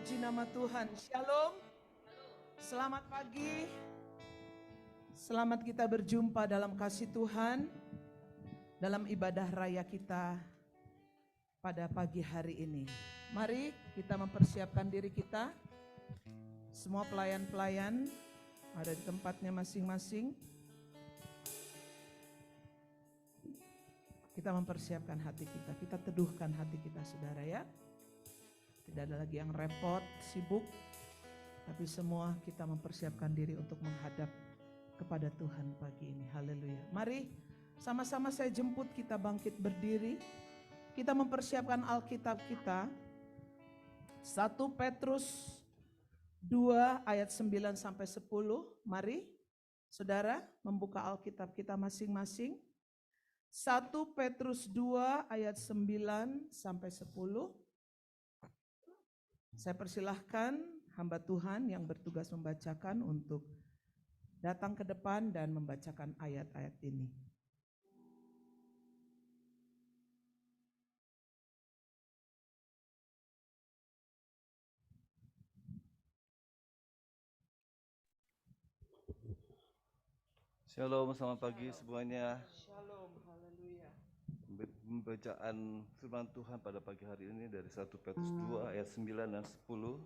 Puji nama Tuhan. Shalom. Selamat pagi. Selamat kita berjumpa dalam kasih Tuhan, dalam ibadah raya kita pada pagi hari ini. Mari kita mempersiapkan diri kita. Semua pelayan-pelayan ada di tempatnya masing-masing. Kita mempersiapkan hati kita, kita teduhkan hati kita, saudara ya. Tidak ada lagi yang repot, sibuk, tapi semua kita mempersiapkan diri untuk menghadap kepada Tuhan pagi ini. Haleluya. Mari sama-sama saya jemput kita bangkit berdiri. Kita mempersiapkan Alkitab kita. 1 Petrus 2 ayat 9 sampai 10. Mari saudara membuka Alkitab kita masing-masing. 1 Petrus 2 ayat 9 sampai 10. Saya persilahkan hamba Tuhan yang bertugas membacakan untuk datang ke depan dan membacakan ayat-ayat ini. Shalom, selamat pagi semuanya. Shalom, haleluya. Pembacaan firman Tuhan pada pagi hari ini dari 1 Petrus 2 ayat 9 dan 10.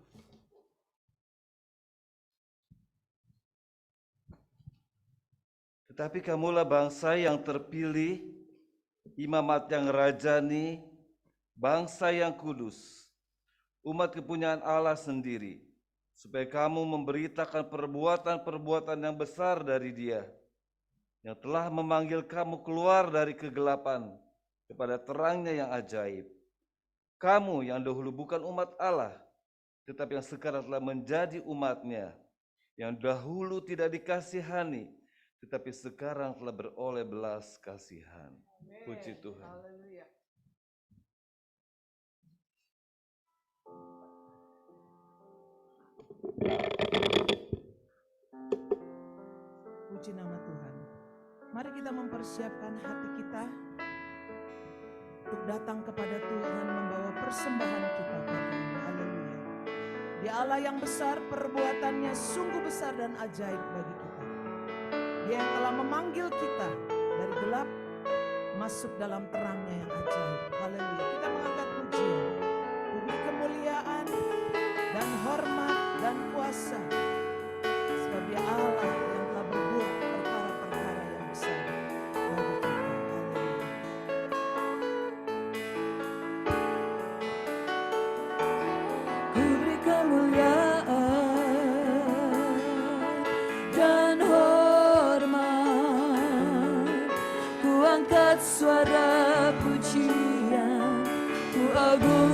Tetapi kamulah bangsa yang terpilih, imamat yang rajani, bangsa yang kudus, umat kepunyaan Allah sendiri, supaya kamu memberitakan perbuatan-perbuatan yang besar dari Dia, yang telah memanggil kamu keluar dari kegelapan kepada terangnya yang ajaib. Kamu yang dahulu bukan umat Allah, tetapi yang sekarang telah menjadi umat-Nya, yang dahulu tidak dikasihani, tetapi sekarang telah beroleh belas kasihan. Puji Tuhan. Haleluya. Puji nama Tuhan. Mari kita mempersiapkan hati kita untuk datang kepada Tuhan membawa persembahan kita pagi ini. Haleluya. Dia Allah yang besar, perbuatannya sungguh besar dan ajaib bagi kita. Dia yang telah memanggil kita dari gelap masuk dalam terangnya yang ajaib. Haleluya. Kita mengangkat pujian, puji kemuliaan dan hormat dan kuasa. Sebab Dia Allah yang telah berbuat perkara-perkara yang besar bagi kita. Ku beri kemuliaan dan hormat, ku angkat suara pujian, ku agung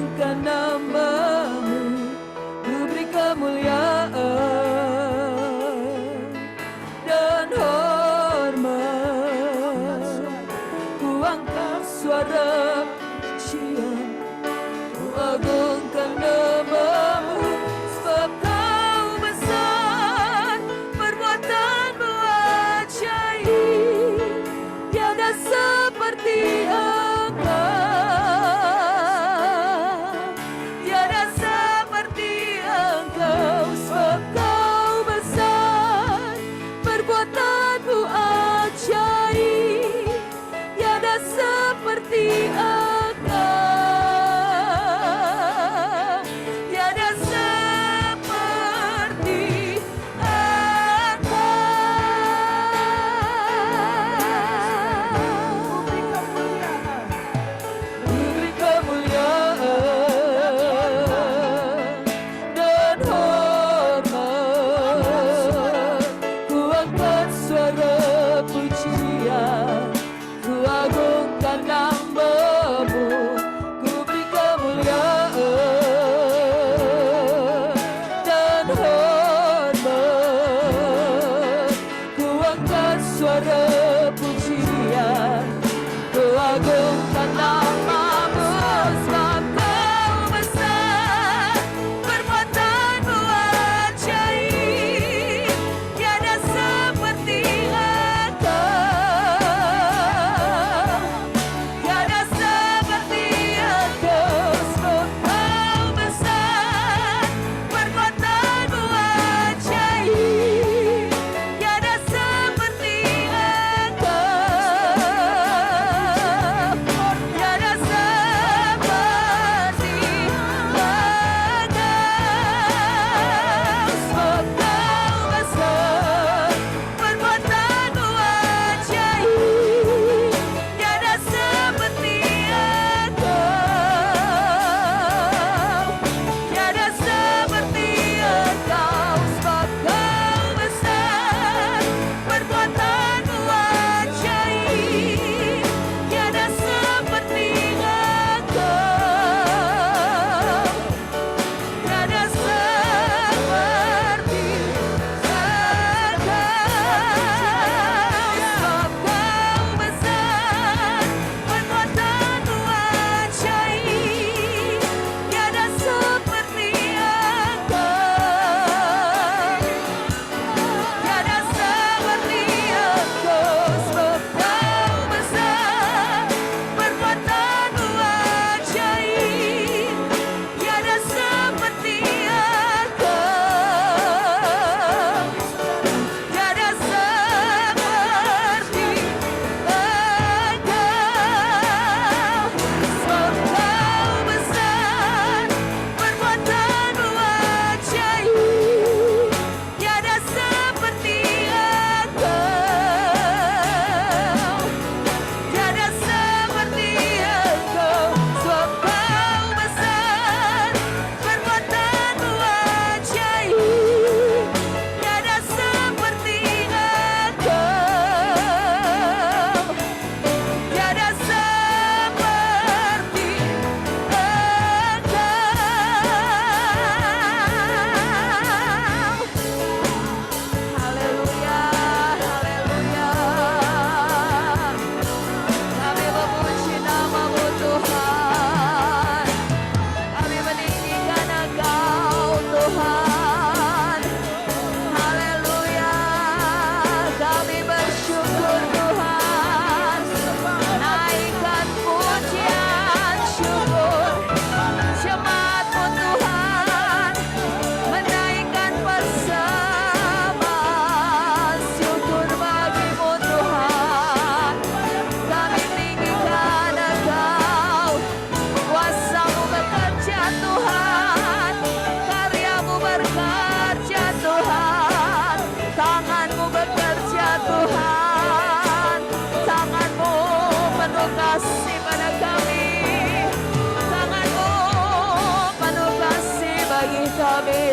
kami.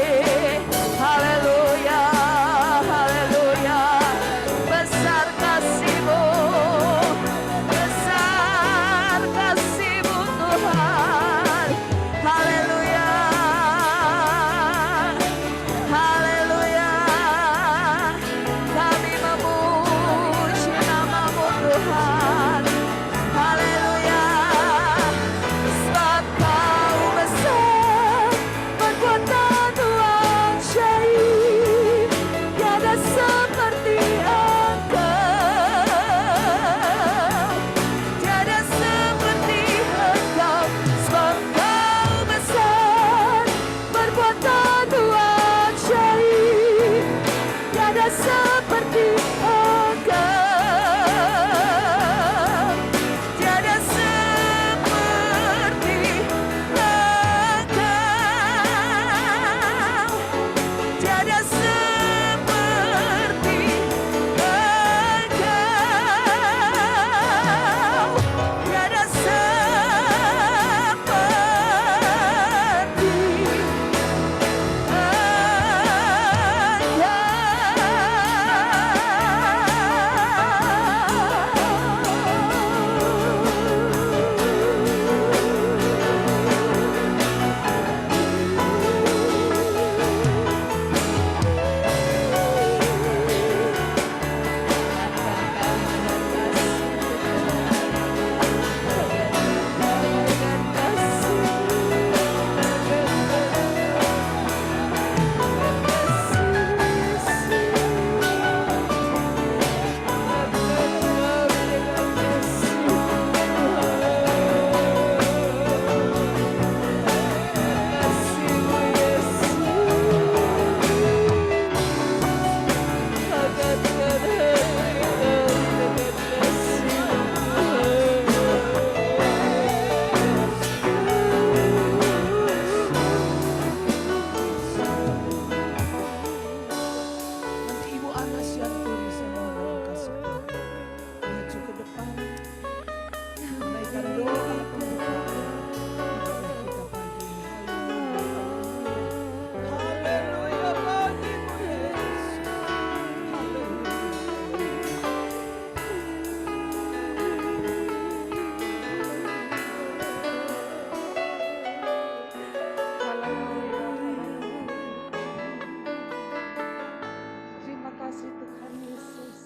Haleluya, haleluya. Besar kasih-Mu, besar kasih-Mu Tuhan. Haleluya, haleluya. Kami memuji nama-Mu Tuhan. Haleluya. Sebab Kau besar, berkuasa Tuhan ajaib, tiada seperti Engkau, tiada seperti Engkau. Sebab Kau besar, berkuasa Tuhan ajaib, tiada seperti Engkau, tiada seperti Engkau, tiada seperti Engkau, tiada Nanti Ibu Ana Sianturi sama orang kasih Tuhan maju ke depan menaikkan doa pembukaan ibadah kita pagi ini. Haleluya, bagimu Yesus. Terima kasih Tuhan Yesus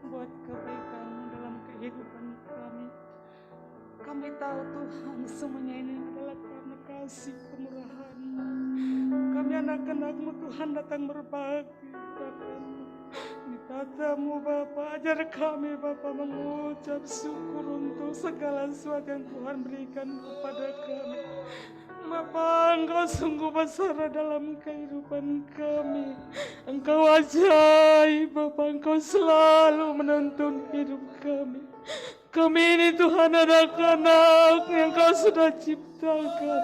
buat kebaikan-Mu dalam kehidupan kami. Kami tahu Tuhan semuanya ini adalah karena kasih kemurahan-Mu. Kami anak-anak-Mu Tuhan datang berbakti Bapa-Mu. Di tata-Mu Bapa, ajar kami Bapa mengucap syukur untuk segala sesuatu yang Tuhan berikan kepada kami. Bapa, Engkau sungguh besar dalam kehidupan kami. Engkau ajaib, Bapa. Engkau selalu menuntun hidup kami. Kami ini Tuhan anak-anak yang Kau sudah ciptakan.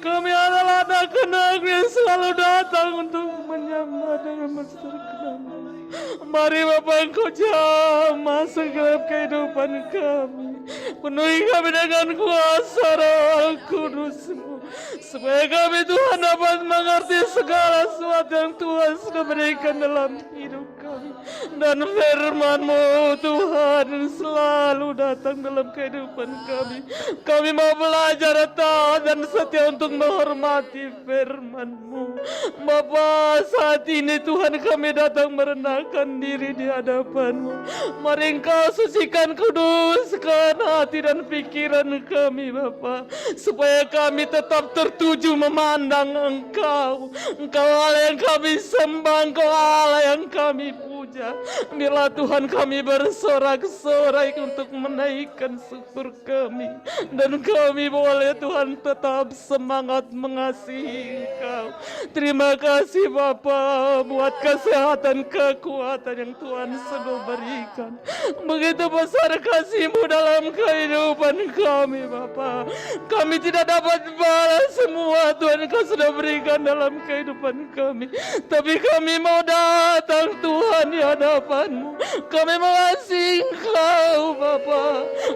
Kami adalah anak-anak yang selalu datang untuk menyembah dan memperkenalkan. Mari Bapa, Engkau jamah segenap kehidupan kami. Penuhi kami dengan kuasa Roh Kudus-Mu, supaya kami Tuhan dapat mengerti segala sesuatu yang Tuhan sudah berikan dalam hidup kami. Dan firman-Mu Tuhan selalu datang dalam kehidupan kami. Kami mau belajar taat dan setia untuk menghormati firman-Mu. Bapa, saat ini Tuhan kami datang merendahkan diri di hadapan-Mu. Mari Engkau sucikan, kuduskan hati dan pikiran kami Bapa, supaya kami tetap tertuju memandang Engkau. Engkau Allah yang kami sembah, Engkau Allah yang kami puja. Biarlah Tuhan kami bersorak-sorai untuk menaikkan syukur kami, dan kami boleh Tuhan tetap semangat mengasihi Engkau. Terima kasih Bapa buat kesehatan, kekuatan yang Tuhan sudah berikan. Begitu besar kasih-Mu dalam kehidupan kami Bapa. Kami tidak dapat balas semua Tuhan Kau sudah berikan dalam kehidupan kami. Tapi kami mau datang Tuhan di hadapan-Mu. Kami mengasihi Engkau Bapa,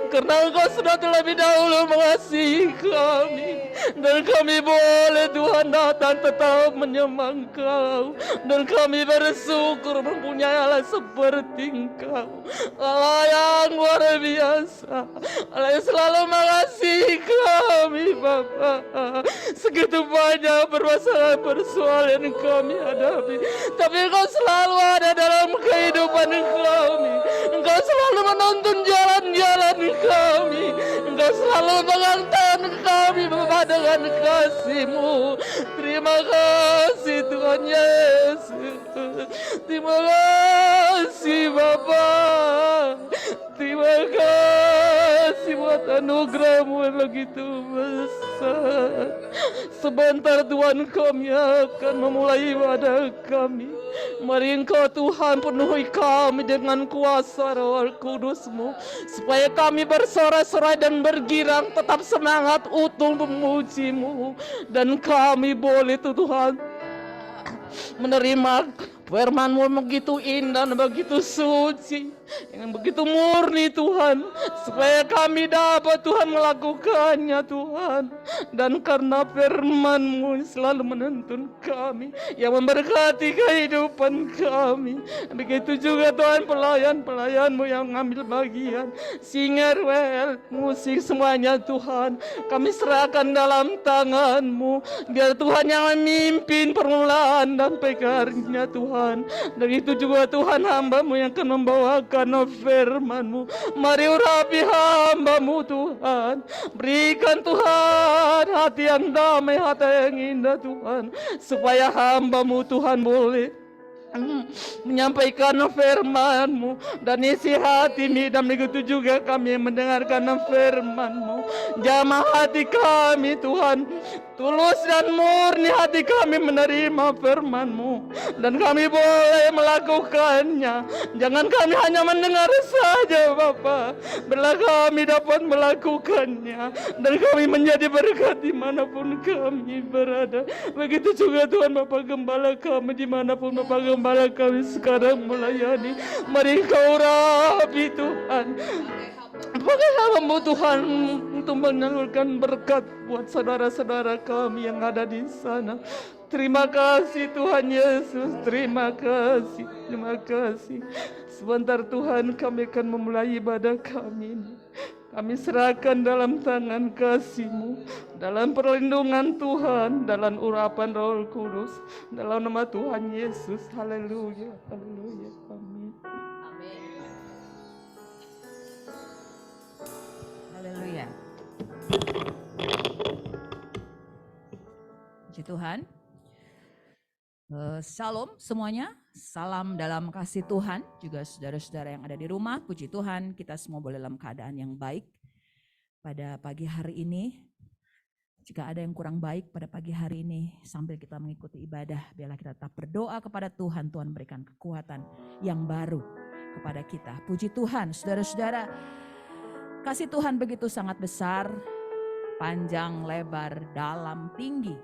karena Engkau sudah terlebih dahulu mengasihi kami. Dan kami boleh Tuhan datang tetap menyembah Engkau. Dan kami bersyukur mempunyai Allah seperti Engkau, Allah yang luar biasa, Allah yang selalu mengasihi kami Bapa. Segitu banyak persoalan yang kami hadapi, tapi Engkau selalu ada dalam kehidupan kami. Engkau selalu menuntun jalan-jalan kami. Engkau selalu mengangkat kami Bapa dengan kasih-Mu. Terima kasih Tuhan Yesus. Terima kasih Bapa. Terima kasih buat anugerah-Mu yang begitu besar. Sebentar Tuhan kami akan memulai ibadah kami. Mari Engkau Tuhan penuhi kami dengan kuasa Roh Kudus-Mu, supaya kami bersorak-sorai dan bergirang tetap semangat utuh memuji-Mu. Dan kami boleh Tuhan menerima firman-Mu begitu indah dan begitu suci, yang begitu murni Tuhan, supaya kami dapat Tuhan melakukannya Tuhan. Dan karena firman-Mu selalu menuntun kami, yang memberkati kehidupan kami. Begitu juga Tuhan pelayan-pelayan-Mu yang mengambil bagian, singer, well, musik, semuanya Tuhan, kami serahkan dalam tangan-Mu. Biar Tuhan yang memimpin permulaan dan pekarnya Tuhan. Dan itu juga Tuhan hamba-Mu yang akan membawakan firman-Mu. Mari urapi hamba-Mu Tuhan. Berikan Tuhan hati yang damai, hati yang indah Tuhan, supaya hamba-Mu Tuhan boleh menyampaikan firman-Mu dan isi hati ini. Dan begitu juga kami mendengarkan firman-Mu. Jamah hati kami Tuhan, tulus dan murni hati kami menerima firman-Mu, dan kami boleh melakukannya. Jangan kami hanya mendengar saja Bapa, biarlah kami dapat melakukannya, dan kami menjadi berkat dimanapun kami berada. Begitu juga Tuhan Bapa Gembala kami, dimanapun Bapa Gembala kami sekarang melayani. Mari Engkau urapi Tuhan, pakai hamba-Mu Tuhan untuk menyalurkan berkat buat saudara-saudara kami yang ada di sana. Terima kasih Tuhan Yesus, terima kasih, terima kasih. Sebentar Tuhan kami akan memulai ibadah kami ini. Kami serahkan dalam tangan kasih-Mu, dalam perlindungan Tuhan, dalam urapan Roh Kudus, dalam nama Tuhan Yesus. Haleluya, haleluya, amin. Haleluya. Puji Tuhan. Shalom semuanya. Salam dalam kasih Tuhan. Juga saudara-saudara yang ada di rumah. Puji Tuhan, kita semua boleh dalam keadaan yang baik pada pagi hari ini. Jika ada yang kurang baik pada pagi hari ini, sambil kita mengikuti ibadah, biarlah kita tetap berdoa kepada Tuhan. Tuhan berikan kekuatan yang baru kepada kita. Puji Tuhan, saudara-saudara. Kasih Tuhan begitu sangat besar, panjang, lebar, dalam, tinggi.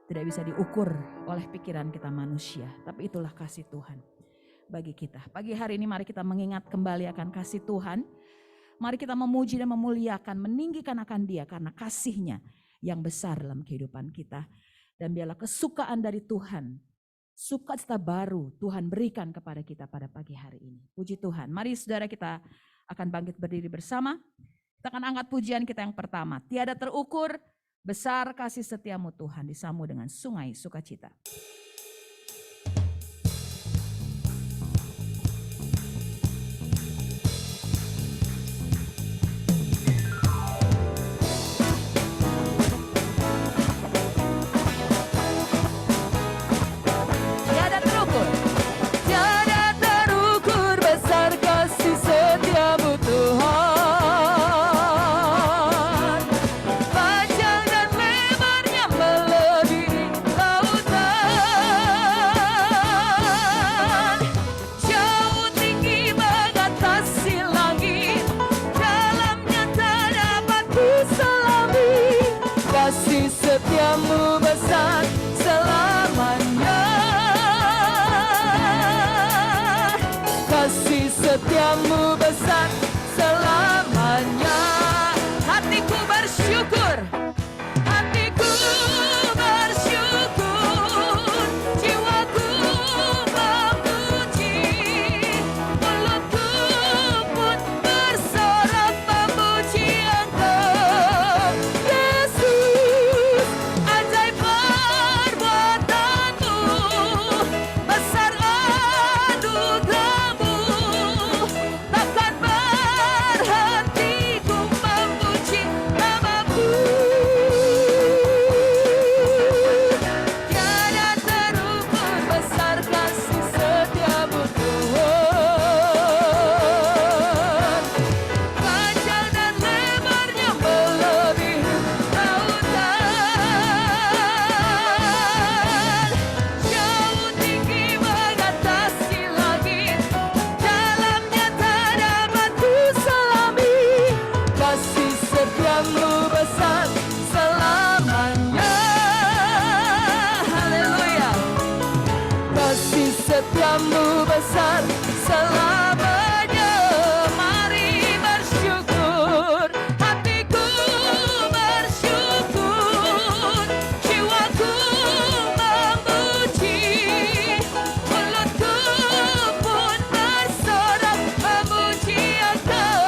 Tidak bisa diukur oleh pikiran kita manusia. Tapi itulah kasih Tuhan bagi kita. Pagi hari ini mari kita mengingat kembali akan kasih Tuhan. Mari kita memuji dan memuliakan, meninggikan akan Dia karena kasih-Nya yang besar dalam kehidupan kita. Dan biarlah kesukaan dari Tuhan, sukacita baru Tuhan berikan kepada kita pada pagi hari ini. Puji Tuhan. Mari saudara kita akan bangkit berdiri bersama. Kita akan angkat pujian kita yang pertama. Tiada terukur besar kasih setia-Mu Tuhan, disambung dengan sungai sukacita. Panjang dan lebarnya melebihi lautan. setiamu besar selamanya. Hatiku bersyukur, hatiku bersyukur, jiwaku memuji, mulutku pun bersorak memuji Engkau. Yesus, ajaib perbuatanmu, besar anugerahmu, takkan berhenti ku memuji namamu. Tiada terukur besar kasih setiamu Tuhan, panjang dan lebarnya melebihi lautan, jauh tinggi mengatasi langit, dalamnya tak dapat kuselami. Kasih setiamu besar selamanya. Haleluya. Kasih setiamu besar selamanya. Mari bersyukur, hatiku bersyukur, jiwaku memuji, mulutku pun bersorak memuji Engkau.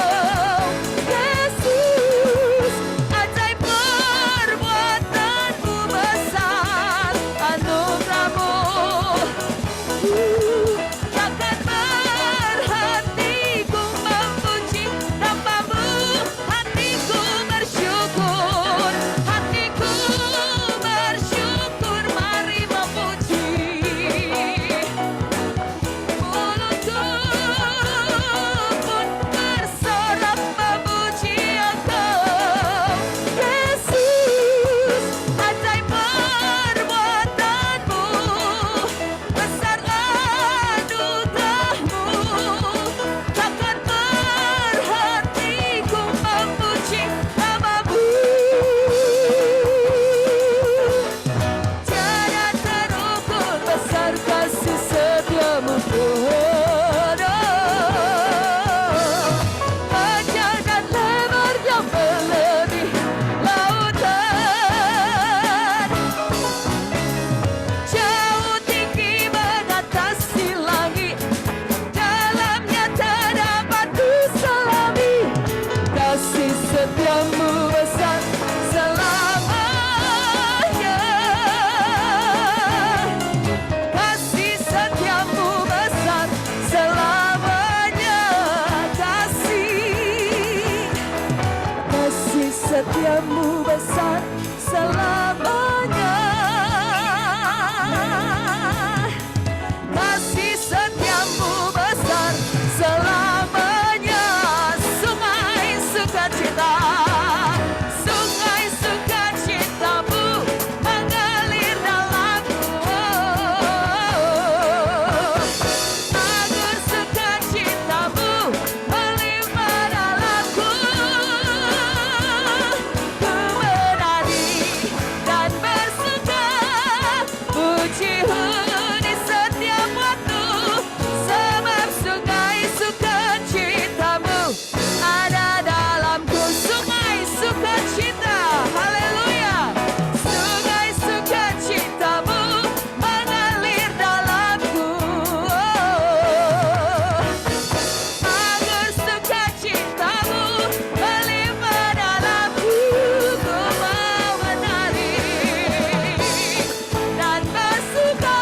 Yesus, ajaib perbuatanmu besar, anugerahmu takkan berhenti ku memuji namamu. Hatiku bersyukur, hatiku bersyukur, mari memuji, mulutku pun bersorak memuji Engkau. Yesus, ajaib perbuatanmu, besar anugerahmu, takkan berhenti ku memuji namamu. Tiada terukur besar kasih setiamu Tuhan, panjang dan lebarnya melebihi lautan, jauh tinggi mengatasi langit, dalamnya tak dapat kuselami. Kasih setiamu besar selamanya. Kasih setiamu besar selamanya. Kasih setiamu besar selamanya. Kasih setiamu besar selamanya. Sungai sukacita, sungai sukacitamu mengalir dalamku. Agur sukacitamu melimpah dalamku. Ku menari dan bersuka, puji di setiap waktu, sebab sungai sukacitamu ada dalamku. Sungai sukacita, haleluya. Sungai sukacitamu mengalir dalamku. Agur sukacitamu melimpah dalamku. Ku mau menari dan bersuka,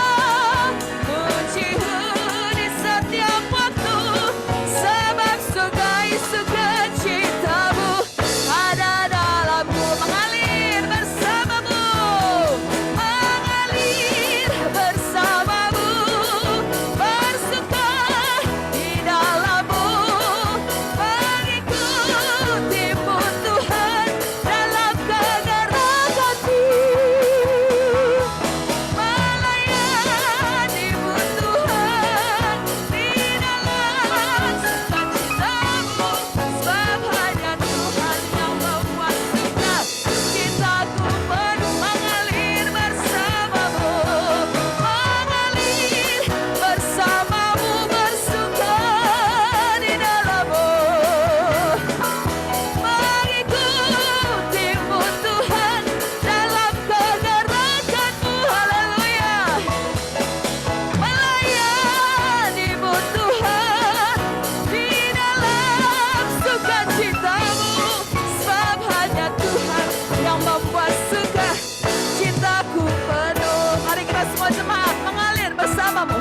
bersamamu,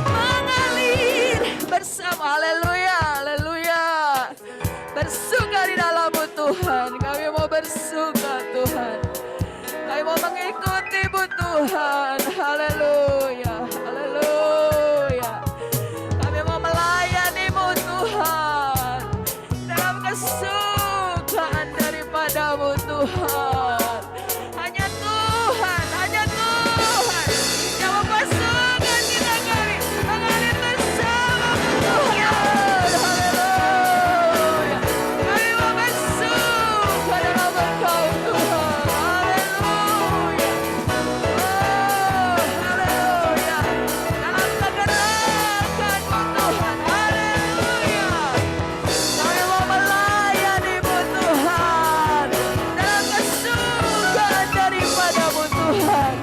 mengalir bersama. Haleluya, haleluya. Bersuka di dalam-Mu Tuhan. Kami mau bersuka Tuhan. Kami mau mengikutimu Tuhan. Haleluya, haleluya. Kami mau melayani-Mu Tuhan. Dalam kesukaan daripadamu Tuhan. Hanya Tuhan yang memasukkan kita kami mengalir bersama-Mu Tuhan. Haleluya. Kami mau masuk ke dalam Engkau Tuhan. Haleluya. Oh, haleluya. Dalam pergerakan-Mu Tuhan. Haleluya. Kami mau melayani-Mu Tuhan. Dalam kesukaan daripada-Mu Tuhan.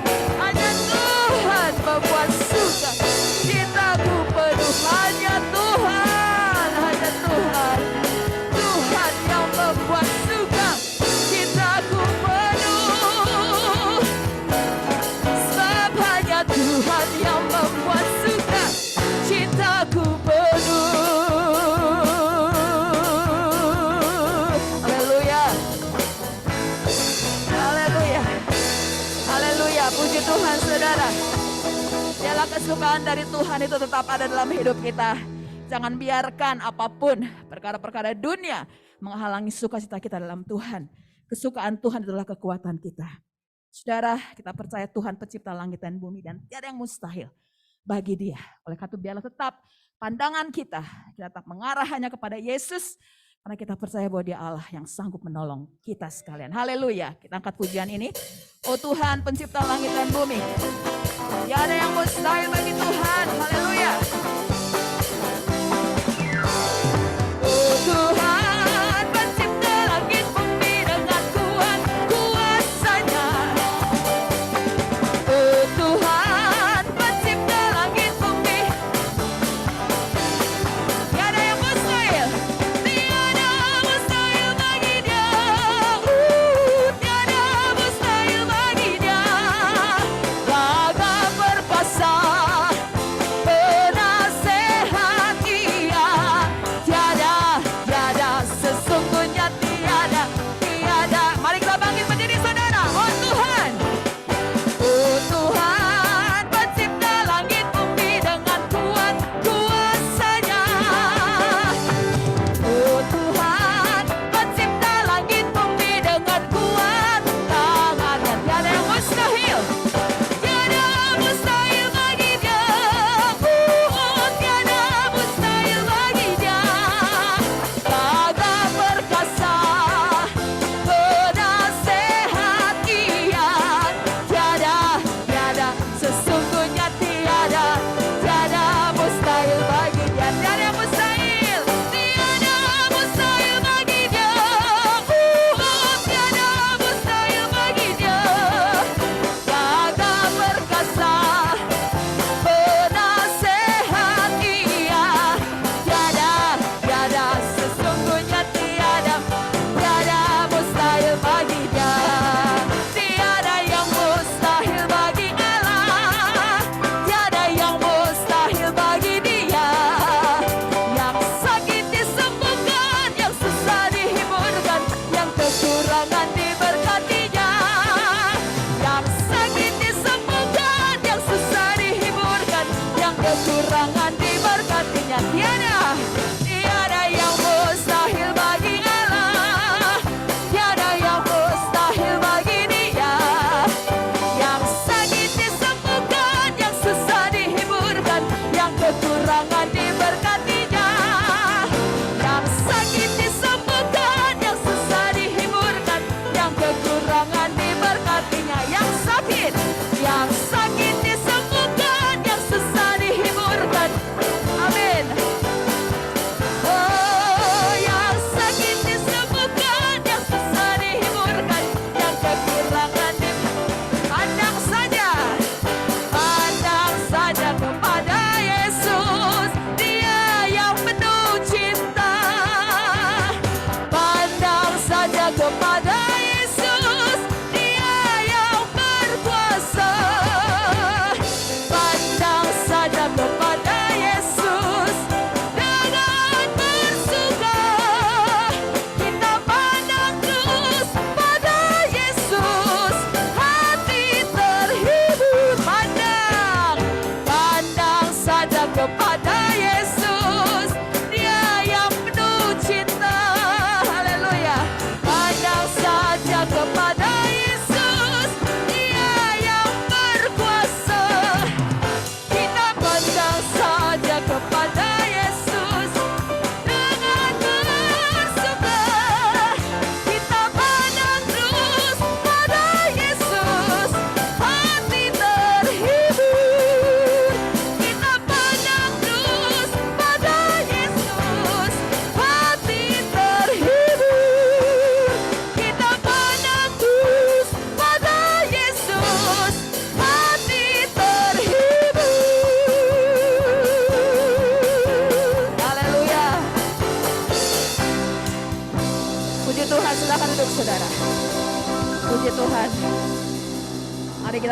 Hanya Tuhan membuat suka. Cintaku penuh hanya Tuhan. Hanya Tuhan. Tuhan yang membuat suka. Cintaku penuh. Sebab hanya Tuhan yang membuat suka. Cintaku penuh. Haleluya. Haleluya. Haleluya. Puji Tuhan saudara. Biarlah kesukaan dari Tuhan itu tetap ada dalam hidup kita. Jangan biarkan apapun perkara-perkara dunia menghalangi sukacita kita dalam Tuhan. Kesukaan Tuhan adalah kekuatan kita. Saudara, kita percaya Tuhan pencipta langit dan bumi dan tiada yang mustahil bagi Dia. Oleh karena itu biarlah tetap pandangan kita tetap mengarah hanya kepada Yesus. Karena kita percaya bahwa Dia Allah yang sanggup menolong kita sekalian. Haleluya. Kita angkat pujian ini. Oh Tuhan pencipta langit dan bumi. Tiada yang mustahil bagi Tuhan. Haleluya. Oh Tuhan pencipta langit bumi dengan kuasa-Nya. Oh Tuhan pencipta langit bumi. Tiada yang mustahil. Tiada mustahil bagi Dia. Tiada mustahil bagi Dia. Laga perkasa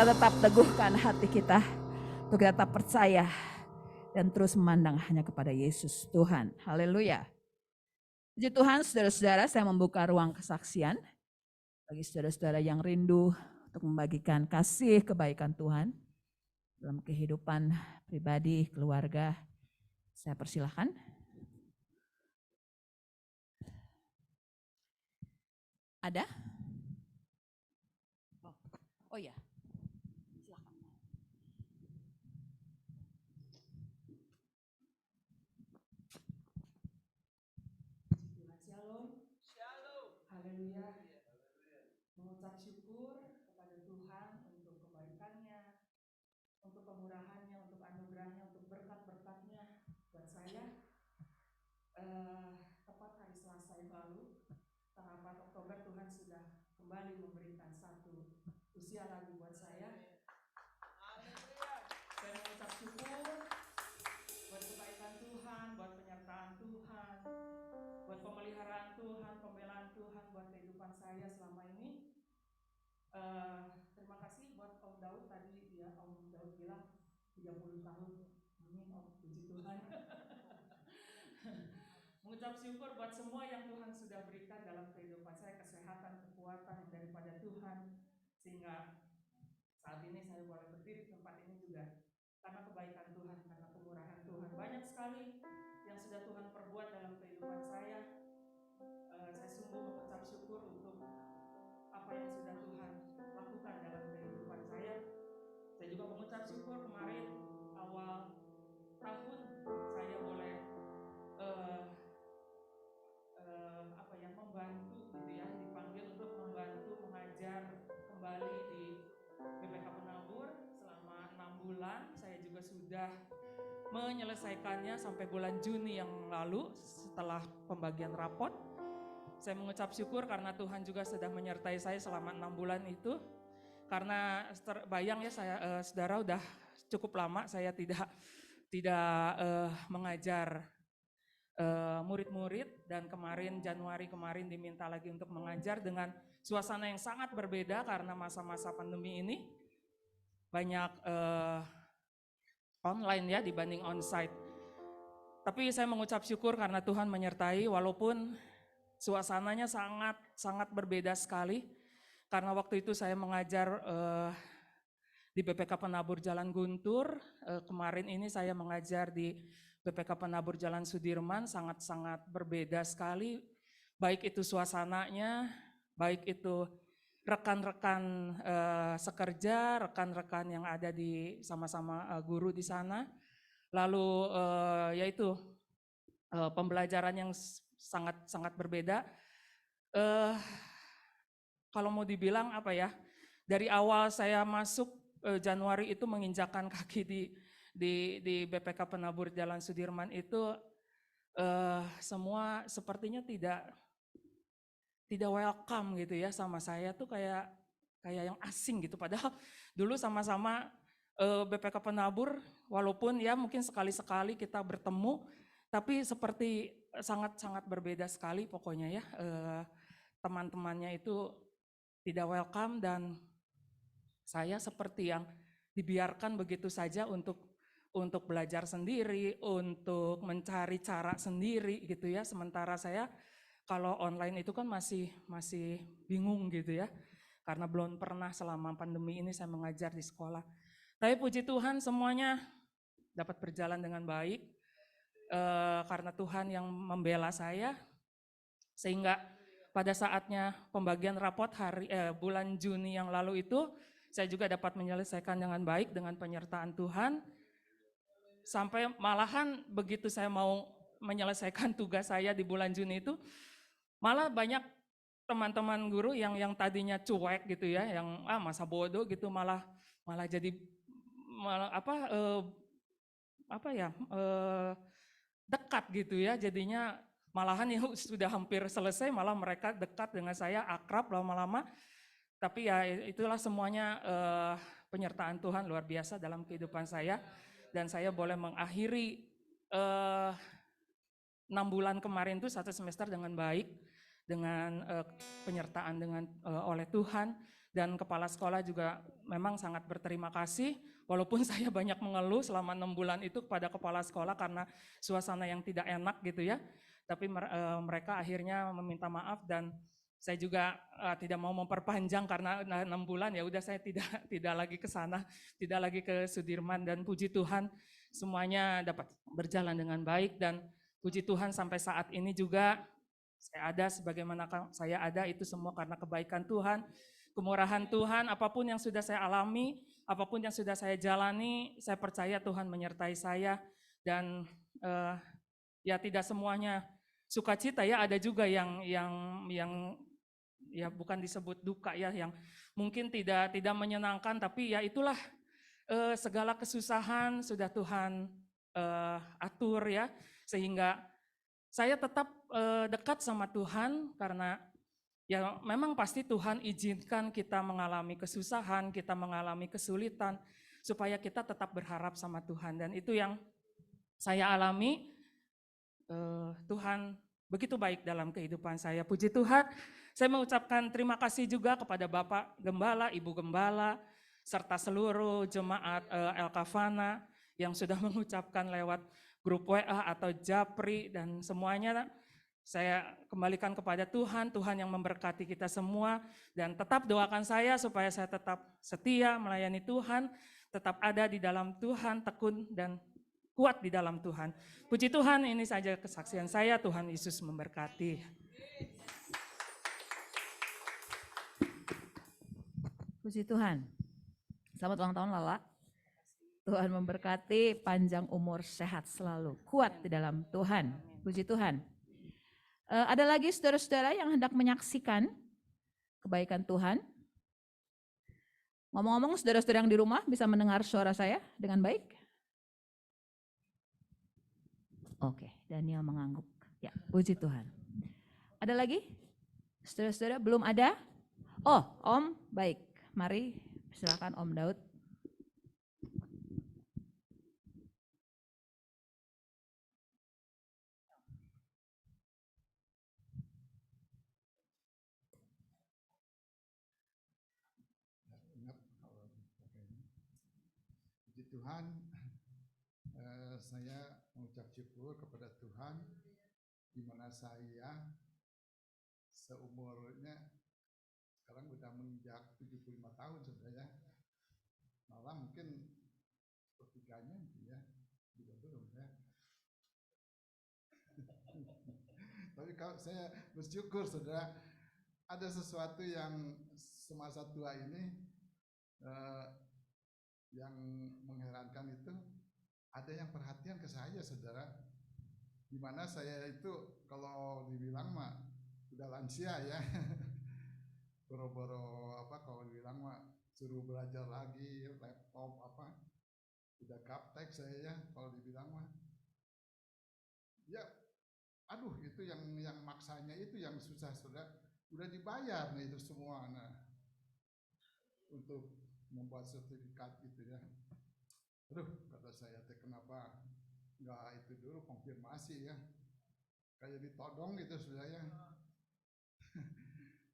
kita tetap teguhkan hati kita, untuk kita tetap percaya dan terus memandang hanya kepada Yesus Tuhan. Haleluya. Puji Tuhan, saudara-saudara, saya membuka ruang kesaksian bagi saudara-saudara yang rindu untuk membagikan kasih kebaikan Tuhan dalam kehidupan pribadi, keluarga. Saya persilahkan. Ada? Oh ya, silakan. Shalom. Haleluya. Mengucap syukur kepada Tuhan untuk kebaikannya, untuk kemurahannya, untuk anugerahnya, untuk berkat-berkatnya buat saya. Tepat hari Selasa yang lalu, tanggal 4 Oktober, Tuhan sudah kembali memberikan satu usia lagi buat saya. Saya mengucap syukur buat kebaikan Tuhan, buat penyertaan Tuhan, buat pemeliharaan Tuhan, pembelaan Tuhan buat kehidupan saya selama ini. Terima kasih buat Om Daud tadi, ya Om Daud bilang 30 tahun. Amin Om, puji Tuhan. Mengucap syukur buat semua yang Tuhan sudah berikan dalam kehidupan saya, kesehatan, kekuatan yang daripada Tuhan, sehingga saat ini saya boleh berdiri di tempat ini juga karena kebaikan Tuhan, karena kemurahan Tuhan. Banyak sekali yang sudah Tuhan perbuat dalam kehidupan saya. Saya sungguh mengucap syukur untuk apa yang sudah Tuhan lakukan dalam kehidupan saya. Saya juga mengucap syukur kemarin awal tahun saya boleh membantu gitu ya, dipanggil untuk membantu mengajar kembali di BPK Penabur selama 6 bulan. Saya juga sudah menyelesaikannya sampai bulan Juni yang lalu setelah pembagian rapot. Saya mengucap syukur karena Tuhan juga sudah menyertai saya selama 6 bulan itu. Karena bayang ya saya, saudara, udah cukup lama saya tidak mengajar murid-murid, dan kemarin Januari kemarin diminta lagi untuk mengajar dengan suasana yang sangat berbeda karena masa-masa pandemi ini. Banyak online ya dibanding onsite. Tapi saya mengucap syukur karena Tuhan menyertai walaupun suasananya sangat berbeda sekali. Karena waktu itu saya mengajar di BPK Penabur Jalan Guntur, kemarin ini saya mengajar di BPK Penabur Jalan Sudirman, sangat-sangat berbeda sekali. Baik itu suasananya, baik itu rekan-rekan sekerja, rekan-rekan yang ada di sama-sama guru di sana. Lalu yaitu pembelajaran yang sangat berbeda. Kalau mau dibilang apa ya, dari awal saya masuk Januari itu menginjakkan kaki di BPK Penabur Jalan Sudirman itu semua sepertinya tidak welcome gitu ya sama saya, tuh kayak yang asing gitu. Padahal dulu sama-sama BPK Penabur, walaupun ya mungkin sekali-sekali kita bertemu, tapi seperti sangat berbeda sekali pokoknya ya. Teman-temannya itu tidak welcome dan saya seperti yang dibiarkan begitu saja untuk belajar sendiri, untuk mencari cara sendiri gitu ya. Sementara saya kalau online itu kan masih bingung gitu ya. Karena belum pernah selama pandemi ini saya mengajar di sekolah. Tapi puji Tuhan semuanya dapat berjalan dengan baik. Karena Tuhan yang membela saya, sehingga pada saatnya pembagian rapot bulan Juni yang lalu itu, saya juga dapat menyelesaikan dengan baik dengan penyertaan Tuhan. Sampai malahan begitu saya mau menyelesaikan tugas saya di bulan Juni itu, malah banyak teman-teman guru yang tadinya cuek gitu ya, yang masa bodoh gitu, malah jadi dekat gitu ya. Jadinya malahan yang sudah hampir selesai malah mereka dekat dengan saya, akrab lama-lama. Tapi ya itulah semuanya penyertaan Tuhan luar biasa dalam kehidupan saya. Dan saya boleh mengakhiri 6 bulan kemarin itu 1 semester dengan baik, dengan penyertaan oleh Tuhan. dan kepala sekolah juga memang sangat berterima kasih, walaupun saya banyak mengeluh selama 6 bulan itu kepada kepala sekolah karena suasana yang tidak enak gitu ya, tapi mereka akhirnya meminta maaf dan saya juga tidak mau memperpanjang karena 6 bulan ya udah saya tidak lagi ke sana, tidak lagi ke Sudirman, dan puji Tuhan semuanya dapat berjalan dengan baik, dan puji Tuhan sampai saat ini juga saya ada sebagaimana saya ada itu semua karena kebaikan Tuhan, kemurahan Tuhan. Apapun yang sudah saya alami, apapun yang sudah saya jalani, saya percaya Tuhan menyertai saya, dan ya tidak semuanya sukacita ya, ada juga yang ya bukan disebut duka ya, yang mungkin tidak menyenangkan, tapi ya itulah segala kesusahan sudah Tuhan atur ya, sehingga saya tetap dekat sama Tuhan karena ya memang pasti Tuhan izinkan kita mengalami kesusahan, kita mengalami kesulitan supaya kita tetap berharap sama Tuhan, dan itu yang saya alami. Tuhan begitu baik dalam kehidupan saya. Puji Tuhan, saya mengucapkan terima kasih juga kepada Bapak Gembala, Ibu Gembala, serta seluruh jemaat El Kafana yang sudah mengucapkan lewat grup WA atau Japri, dan semuanya saya kembalikan kepada Tuhan. Tuhan yang memberkati kita semua, dan tetap doakan saya supaya saya tetap setia melayani Tuhan, tetap ada di dalam Tuhan, tekun dan kuat di dalam Tuhan. Puji Tuhan, ini saja kesaksian saya. Tuhan Yesus memberkati. Puji Tuhan. Selamat ulang tahun Lala. Tuhan memberkati, panjang umur, sehat selalu, kuat di dalam Tuhan. Puji Tuhan. Ada lagi saudara-saudara yang hendak menyaksikan kebaikan Tuhan? Ngomong-ngomong, saudara-saudara yang di rumah bisa mendengar suara saya dengan baik? Oke, Daniel mengangguk. Ya, puji Tuhan. Ada lagi? Saudara-saudara belum ada? Oh, Om, baik. Mari silakan Om Daud. Puji Tuhan, saya mengucap syukur kepada Tuhan di mana saya seumurnya sekarang udah menginjak 75 tahun sebenarnya, malah mungkin sepertiganya ya, juga belum ya. Tapi kalau saya bersyukur saudara, ada sesuatu yang semasa tua ini yang mengherankan itu, ada yang perhatian ke saya saudara, dimana saya itu kalau dibilang mah udah lansia ya, boro-boro apa kalau dibilang mah suruh belajar lagi, laptop apa, udah gaptek saya ya kalau dibilang mah. Ya, aduh itu yang maksanya itu yang susah saudara, udah dibayar nih itu semua, nah untuk membuat sertifikat gitu ya. Aduh kata saya teh kenapa nggak itu dulu konfirmasi ya, kayak ditodong gitu sudah ya.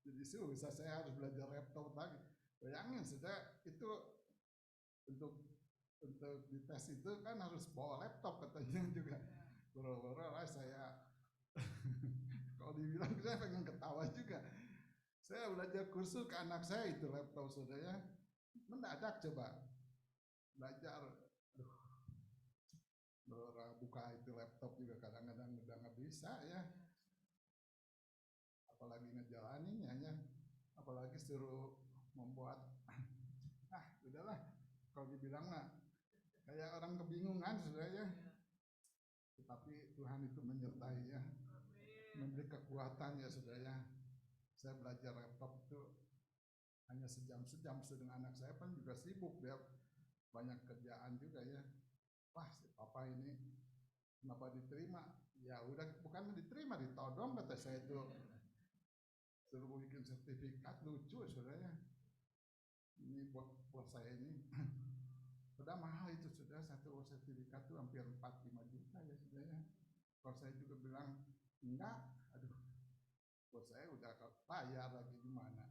Jadi susah, saya harus belajar laptop lagi. Bayangin sudah itu untuk dites itu kan harus bawa laptop katanya juga. Boro-boro lah saya kalau dibilang saya pengen ketawa juga. Saya belajar kursus ke anak saya itu laptop sudah ya. Mendadak coba belajar, buka itu laptop juga kadang-kadang udah nggak bisa ya, apalagi ngejalaninnya ya, apalagi suruh membuat udahlah kalau dibilang lah kayak orang kebingungan sudah ya, tetapi Tuhan itu menyertai ya, memberi kekuatan ya sudah ya. Saya belajar laptop itu hanya sejam-sejam, sedang anak saya kan juga sibuk, dia banyak kerjaan juga ya. Wah si papa ini kenapa diterima? Ya udah bukan diterima, ditodong kata saya itu, suruh bikin sertifikat, lucu saudara. Ini buat saya ini udah mahal itu sudah, satu sertifikat tuh hampir 4-5 juta ya saudara. Kalau saya juga bilang enggak, aduh buat saya udah bayar lagi gimana.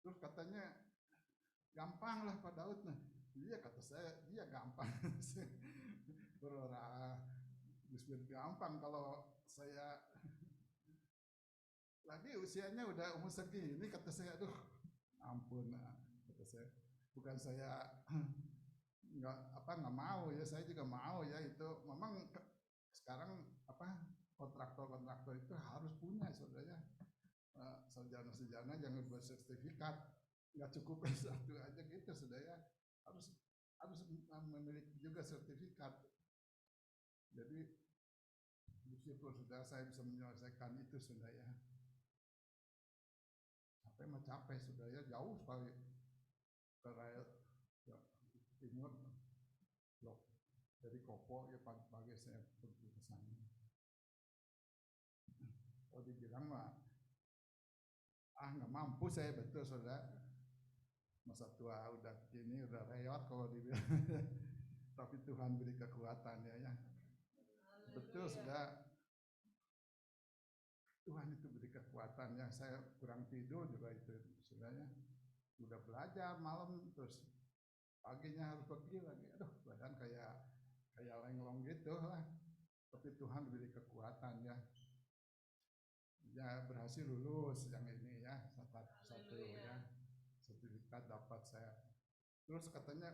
Terus katanya gampang lah Pak Daud. Nah, iya kata saya, dia gampang. Berora, gampang kalau saya lagi usianya udah umur segini, kata saya, aduh ampun, kata saya, bukan saya nggak mau ya, saya juga mau ya, itu memang sekarang kontraktor itu harus punya saudara, sarjana yang bersertifikat, nggak cukup satu aja gitu saudara, harus memiliki juga sertifikat. Jadi bersyukur saudara saya bisa menyelesaikan itu saudara. Sampai mau capek saudara, jauh sekali ke raya timur, blok dari Kopo ya, pagi-pagi saya pergi ke sana. Kalau dibilang mah nggak mampu saya, betul saudara, masa tua udah gini, udah reot kalau dibilang. Tapi Tuhan beri kekuatan ya. Betul saudara, Tuhan itu beri kekuatan ya. Saya kurang tidur juga itu saudara, udah belajar malam terus paginya harus pergi lagi, aduh badan kayak lenglong gitu lah. Tapi Tuhan beri kekuatan ya. Ya berhasil lulus yang ini ya, satu ya, sertifikat dapat saya. Terus katanya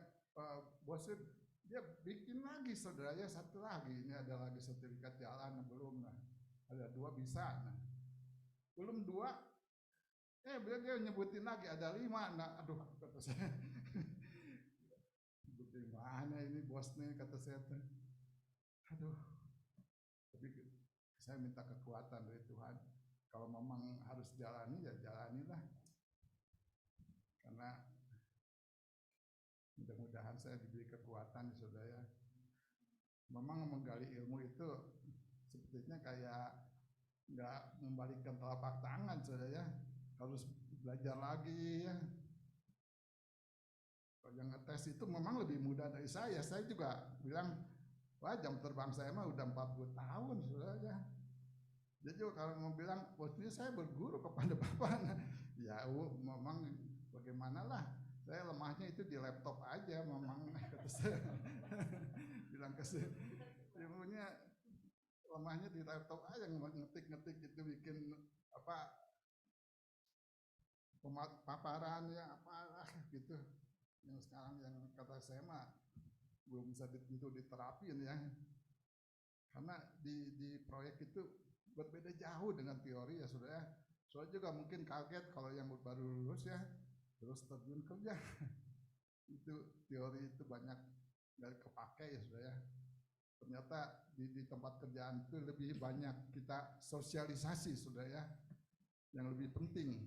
bosnya dia bikin lagi saudara ya, satu lagi, ini ada lagi sertifikat jalan belum, nah ada 2 bisa, nah belum 2, dia nyebutin lagi ada 5, nah aduh kata saya, gimana ini bosnya, kata saya, aduh. Tapi saya minta kekuatan dari Tuhan. Kalau memang harus jalani ya jalanilah, karena mudah-mudahan saya diberi kekuatan saudara. Memang menggali ilmu itu sepertinya kayak nggak membalikkan telapak tangan saudara, harus belajar lagi ya. Kalau yang ngetes itu memang lebih mudah dari saya juga bilang, wah jam terbang saya mah udah 40 tahun saudara. Jadi kalau mau bilang, posisinya saya berguru kepada Bapak, ya memang bagaimana lah, saya lemahnya itu di laptop aja, memang kata saya, bilang ke saya, ilmunya lemahnya di laptop aja, ngetik itu bikin paparan ya apalah gitu, yang sekarang yang kata saya mah belum bisa diterapin ya, karena di proyek itu berbeda jauh dengan teori ya saudara. Soalnya juga mungkin kaget kalau yang baru lulus ya, terus terjun kerja. Itu teori itu banyak nggak kepake ya saudara. Ternyata di tempat kerjaan itu lebih banyak kita sosialisasi saudara, yang lebih penting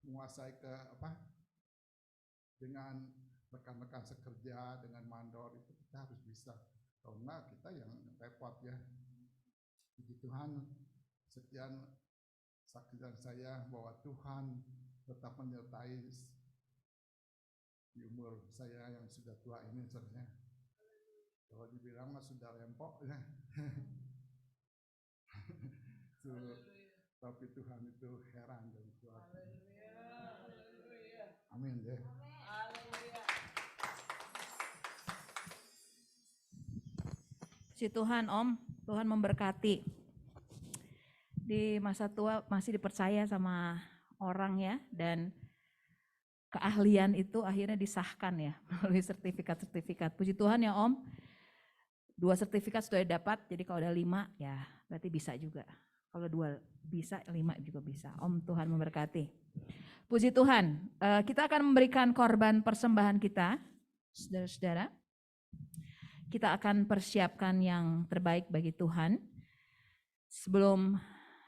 menguasai dengan rekan-rekan sekerja, dengan mandor itu kita harus bisa. Kalau enggak kita yang repot ya. Puji Tuhan, sekian saksian saya bahwa Tuhan tetap menyertai di umur saya yang sudah tua ini saudara. Kalau dibilang mah sudah rempok ya. Tapi Tuhan itu heran dan kuat. Amin ya. Puji Tuhan Om, Tuhan memberkati. Di masa tua masih dipercaya sama orang ya, dan keahlian itu akhirnya disahkan ya melalui sertifikat-sertifikat. Puji Tuhan ya Om, 2 sertifikat sudah dapat, jadi kalau ada 5 ya berarti bisa juga. Kalau 2 bisa, 5 juga bisa. Om, Tuhan memberkati. Puji Tuhan, kita akan memberikan korban persembahan kita, saudara-saudara. Kita akan persiapkan yang terbaik bagi Tuhan. Sebelum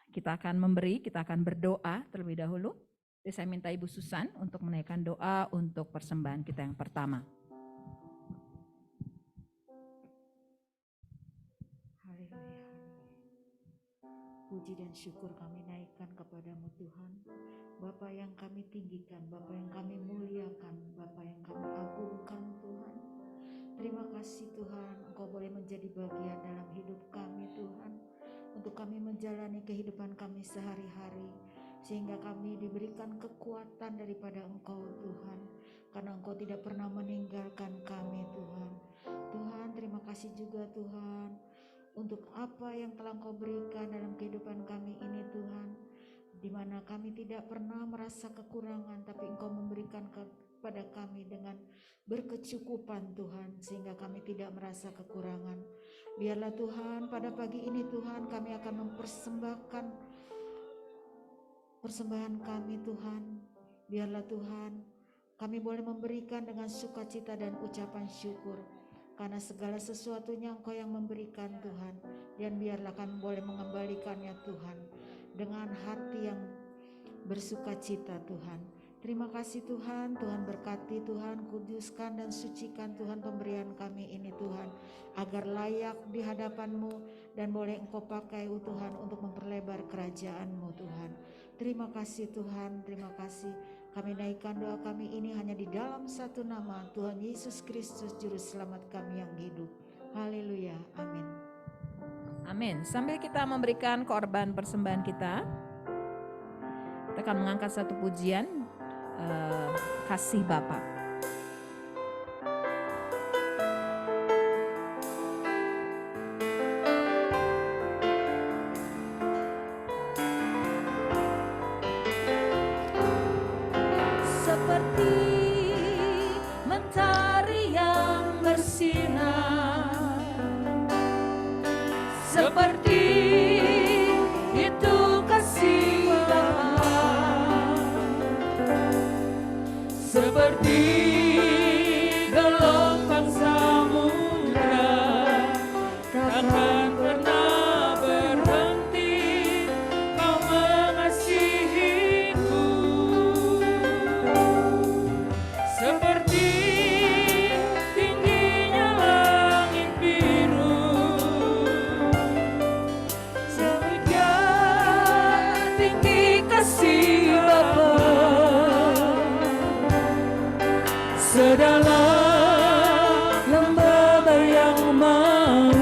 kita akan memberi, kita akan berdoa terlebih dahulu. Jadi saya minta Ibu Susan untuk menaikkan doa untuk persembahan kita yang pertama. Haleluya. Puji dan syukur kami naikkan kepadamu Tuhan. Bapa yang kami tinggikan, Bapa yang kami muliakan, Bapa yang kami agungkan Tuhan. Terima kasih Tuhan, Engkau boleh menjadi bagian dalam hidup kami Tuhan. Untuk kami menjalani kehidupan kami sehari-hari. sehingga kami diberikan kekuatan daripada Engkau Tuhan, karena Engkau tidak pernah meninggalkan kami Tuhan. Tuhan, terima kasih juga Tuhan untuk apa yang telah Engkau berikan dalam kehidupan kami ini Tuhan, di mana kami tidak pernah merasa kekurangan, tapi Engkau memberikan kepada kami dengan berkecukupan Tuhan, sehingga kami tidak merasa kekurangan. Biarlah Tuhan pada pagi ini Tuhan kami akan mempersembahkan persembahan kami Tuhan. Biarlah Tuhan kami boleh memberikan dengan sukacita dan ucapan syukur, karena segala sesuatunya Engkau yang memberikan Tuhan. Dan biarlah kami boleh mengembalikannya Tuhan dengan hati yang bersukacita Tuhan. Terima kasih Tuhan, Tuhan berkati Tuhan, kuduskan dan sucikan Tuhan pemberian kami ini Tuhan, agar layak di hadapan-Mu dan boleh Engkau pakai Tuhan untuk memperlebar kerajaan-Mu Tuhan. Terima kasih Tuhan, terima kasih. Kami naikkan doa kami ini hanya di dalam satu nama, Tuhan Yesus Kristus Juru Selamat kami yang hidup. Haleluya, amin. Amin. Sambil kita memberikan korban persembahan kita akan mengangkat satu pujian, kasih Bapa. Seperti mentari yang bersinar, seperti itu kasih Bapa, seperti gelombang samudra, takkan pernah berhenti Kau mengasihiku. Seperti tingginya langit biru, demikian tinggi kasih Bapa, sedalam lembah yang mau,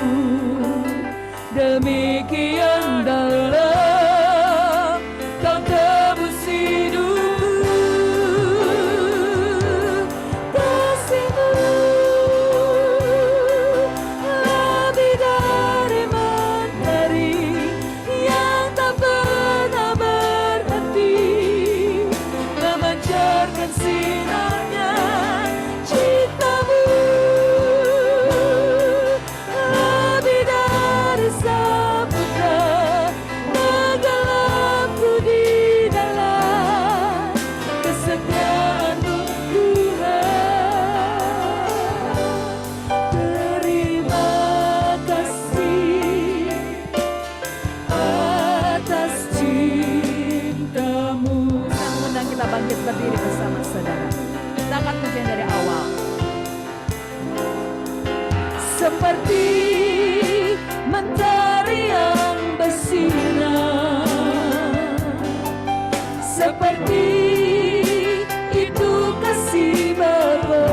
demikian dalam Kau tebus hidupku. Kasih-Mu lebih dari mentari yang tak pernah berhenti, memancarkan sinarnya cinta-Mu, lebih dari samudra tenggelamku di dalam kesetiaan-Mu Tuhan. Terima kasih atas cinta-Mu. Saya mengundang kita bangkit berdiri bersama saudara. Kita akan pujian dari awal. Seperti mentari yang bersinar, seperti itu kasih Bapa,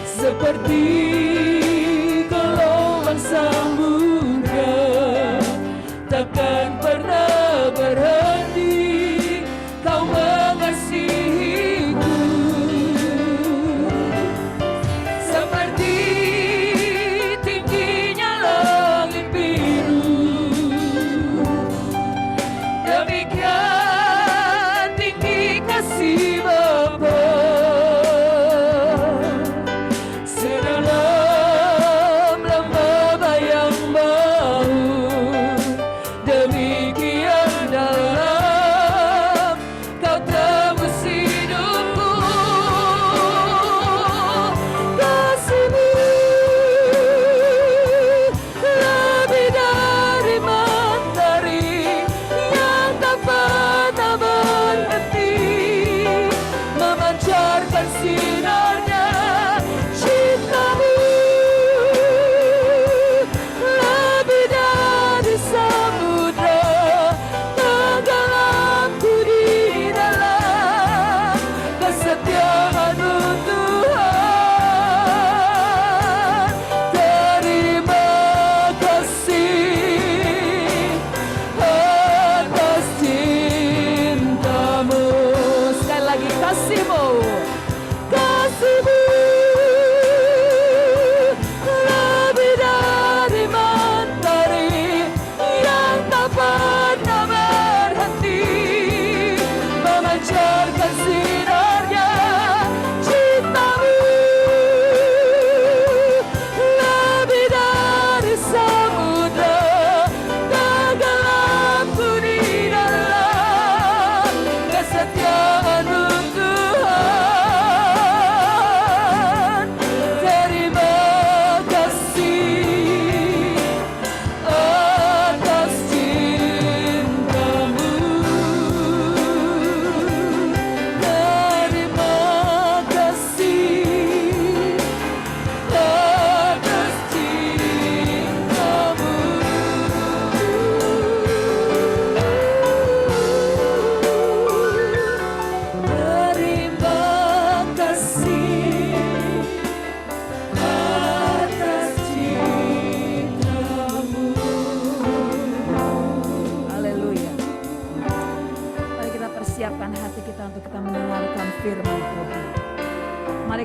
seperti gelombang samudra, takkan pernah berhenti Kau mengasihiku. Seperti tingginya langit biru, demikian tinggi kasih Bapa, sedalam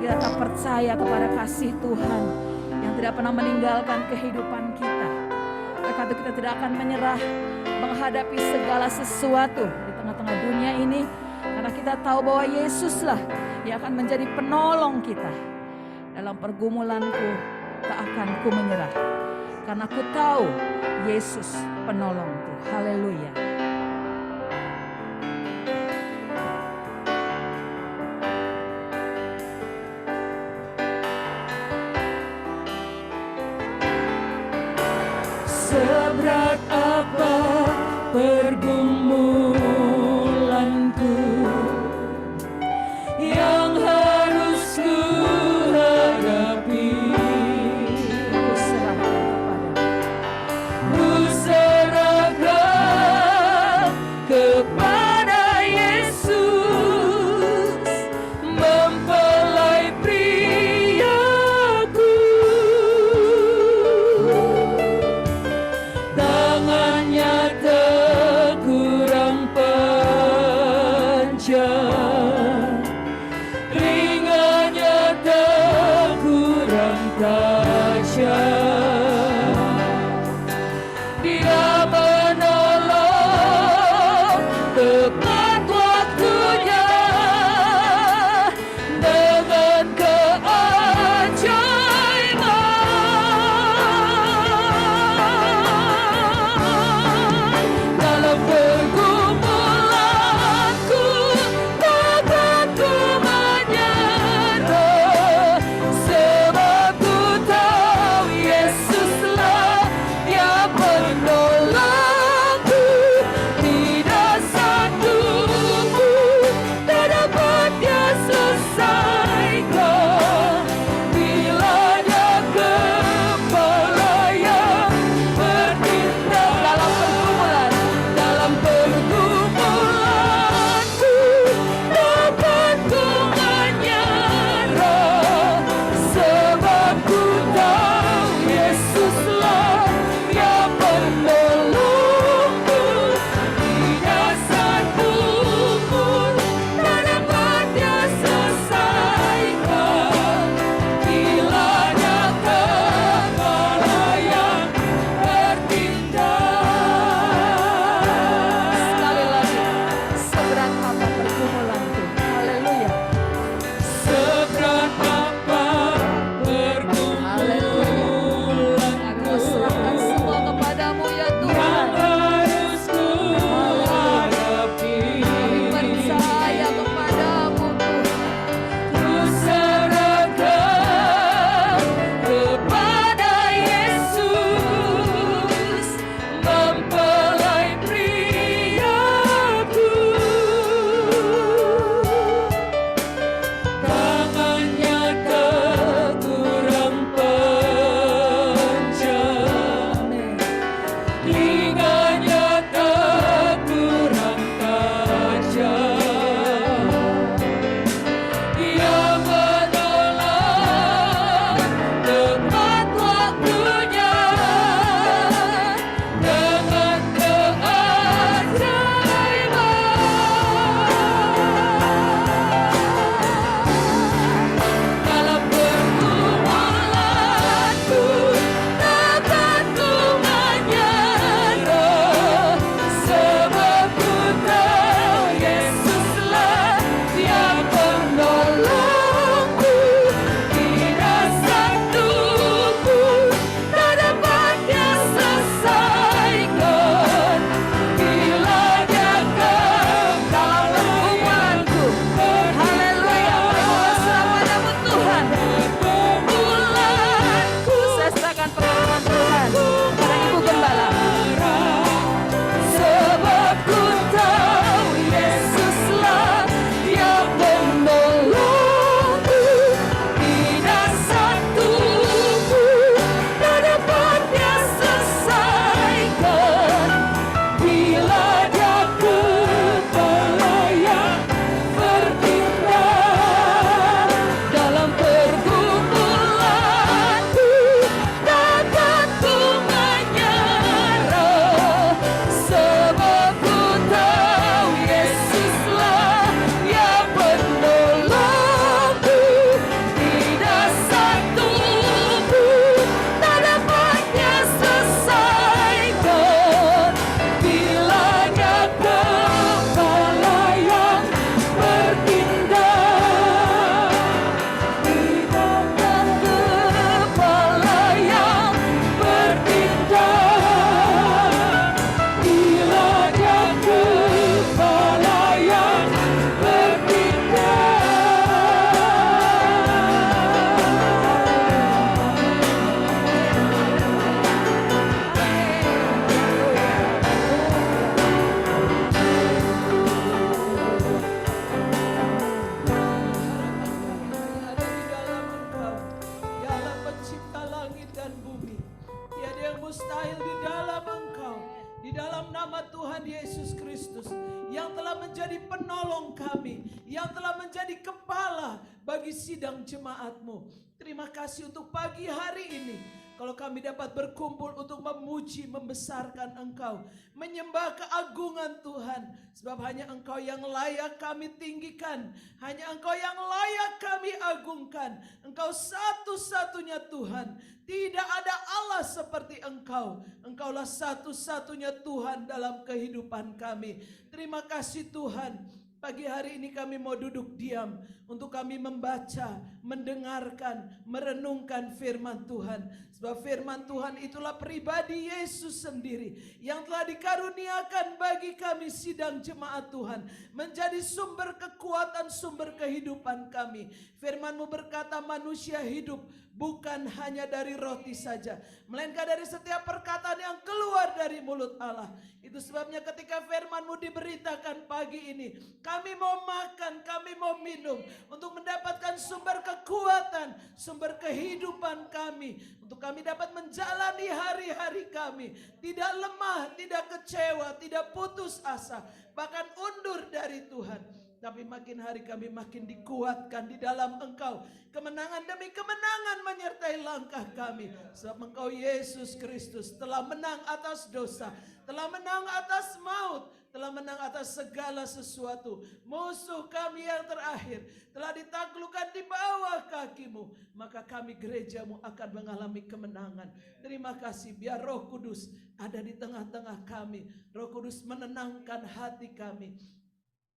kita tetap percaya kepada kasih Tuhan yang tidak pernah meninggalkan kehidupan kita. Oleh karena itu kita tidak akan menyerah menghadapi segala sesuatu di tengah-tengah dunia ini, karena kita tahu bahwa Yesuslah yang akan menjadi penolong kita. Dalam pergumulanku tak akan ku menyerah, karena ku tahu Yesus penolongku. Haleluya. Seberat apa pergumulanku yang harus ku hadapi, Ku serahkan kepada ku serahkan kepada Yesus, mempelai priaku. Tangan mustahil di dalam Engkau. Di dalam nama Tuhan Yesus Kristus yang telah menjadi penolong kami, yang telah menjadi kepala bagi sidang jemaat-Mu. Terima kasih untuk pagi hari ini. Kalau kami dapat berkumpul untuk memuji, membesarkan Engkau, menyembah keagungan Tuhan. Sebab hanya Engkau yang layak kami tinggikan, hanya Engkau yang layak kami agungkan. Engkau satu-satunya Tuhan. Tidak ada Allah seperti Engkau. Engkaulah satu-satunya Tuhan dalam kehidupan kami. Terima kasih Tuhan. Pagi hari ini kami mau duduk diam untuk kami membaca, mendengarkan, merenungkan firman Tuhan. Sebab firman Tuhan itulah pribadi Yesus sendiri yang telah dikaruniakan bagi kami sidang jemaat Tuhan. Menjadi sumber kekuatan, sumber kehidupan kami. Firman-Mu berkata manusia hidup bukan hanya dari roti saja, melainkan dari setiap perkataan yang keluar dari mulut Allah. Itu sebabnya ketika firman-Mu diberitakan pagi ini, kami mau makan, kami mau minum untuk mendapatkan sumber kekuatan, sumber kehidupan kami, untuk kami dapat menjalani hari-hari kami tidak lemah, tidak kecewa, tidak putus asa, bahkan undur dari Tuhan. Tapi makin hari kami makin dikuatkan di dalam Engkau. Kemenangan demi kemenangan menyertai langkah kami. Sebab Engkau Yesus Kristus telah menang atas dosa, telah menang atas maut, telah menang atas segala sesuatu. Musuh kami yang terakhir telah ditaklukkan di bawah kaki-Mu. Maka kami gereja-Mu akan mengalami kemenangan. Terima kasih, biar Roh Kudus ada di tengah-tengah kami. Roh Kudus menenangkan hati kami,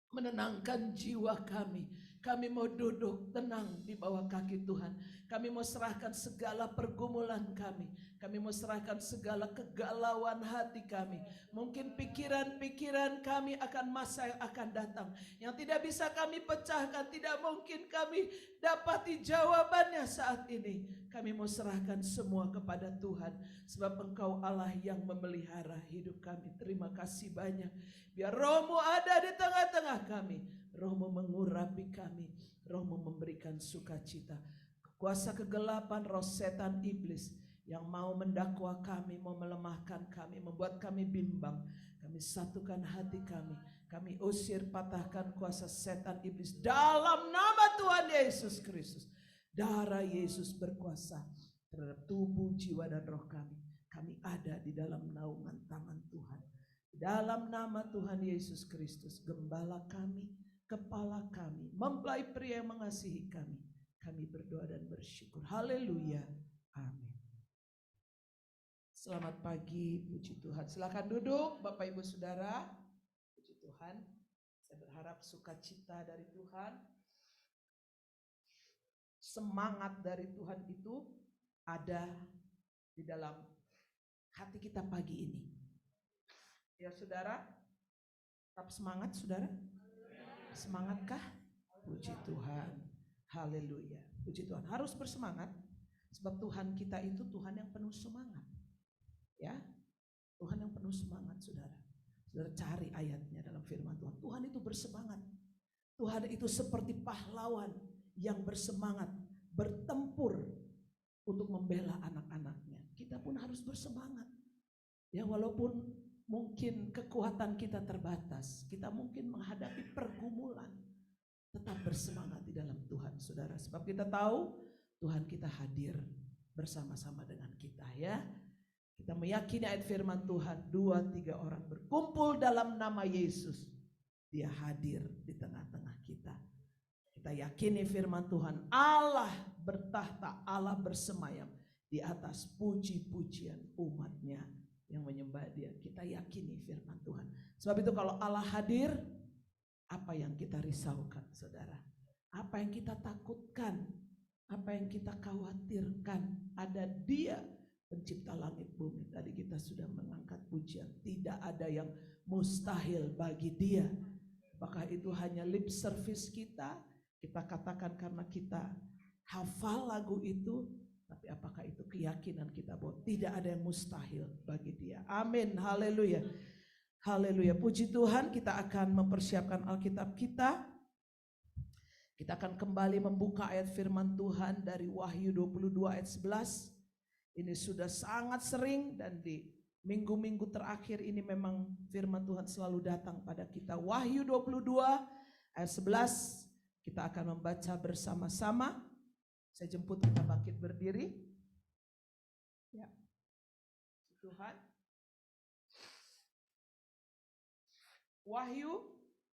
menenangkan jiwa kami. Kami mau duduk tenang di bawah kaki Tuhan. Kami mau serahkan segala pergumulan kami. Kami mau serahkan segala kegalauan hati kami. Mungkin pikiran-pikiran kami akan masa yang akan datang, yang tidak bisa kami pecahkan, tidak mungkin kami dapati jawabannya saat ini. Kami mau serahkan semua kepada Tuhan. Sebab Engkau Allah yang memelihara hidup kami. Terima kasih banyak. Biar Roh-Mu ada di tengah-tengah kami. Roh-Mu mengurapi kami. Roh-Mu memberikan sukacita. Kuasa kegelapan, roh setan iblis yang mau mendakwa kami, mau melemahkan kami, membuat kami bimbang. Kami satukan hati kami. Kami usir, patahkan kuasa setan iblis dalam nama Tuhan Yesus Kristus. Darah Yesus berkuasa terhadap tubuh, jiwa, dan roh kami. Kami ada di dalam naungan tangan Tuhan. Dalam nama Tuhan Yesus Kristus, gembala kami, kepala kami, mempelai pria yang mengasihi kami. Kami berdoa dan bersyukur. Haleluya. Amin. Selamat pagi, puji Tuhan. Silakan duduk Bapak Ibu Saudara. Puji Tuhan. Saya berharap sukacita dari Tuhan, semangat dari Tuhan itu ada di dalam hati kita pagi ini. Ya Saudara, tetap semangat Saudara? Semangatkah? Puji Tuhan. Haleluya. Puji Tuhan. Harus bersemangat sebab Tuhan kita itu Tuhan yang penuh semangat. Ya. Tuhan yang penuh semangat Saudara. Saudara cari ayatnya dalam firman Tuhan. Tuhan itu bersemangat. Tuhan itu seperti pahlawan yang bersemangat bertempur untuk membela anak-anaknya. Kita pun harus bersemangat. Ya walaupun mungkin kekuatan kita terbatas, kita mungkin menghadapi pergumulan, tetap bersemangat di dalam Tuhan Saudara. Sebab kita tahu Tuhan kita hadir bersama-sama dengan kita ya. Kita meyakini ayat firman Tuhan, 2-3 orang berkumpul dalam nama Yesus, Dia hadir di tengah-tengah kita. Kita yakini firman Tuhan, Allah bertahta, Allah bersemayam di atas puji-pujian umatnya yang menyembah Dia. Kita yakini firman Tuhan. Sebab itu kalau Allah hadir, apa yang kita risaukan Saudara? Apa yang kita takutkan? Apa yang kita khawatirkan? Ada Dia pencipta langit bumi. Tadi kita sudah mengangkat pujian. Tidak ada yang mustahil bagi Dia. Apakah itu hanya lip service kita? Kita katakan karena kita hafal lagu itu, tapi apakah itu keyakinan kita bahwa tidak ada yang mustahil bagi Dia. Amin, haleluya. Haleluya, puji Tuhan. Kita akan mempersiapkan Alkitab kita. Kita akan kembali membuka ayat firman Tuhan dari Wahyu 22 ayat 11 Ini sudah sangat sering dan di minggu-minggu terakhir ini memang firman Tuhan selalu datang pada kita. Wahyu 22 ayat 11 kita akan membaca bersama-sama. Saya jemput kita bangkit berdiri. Ya. Tuhan. Wahyu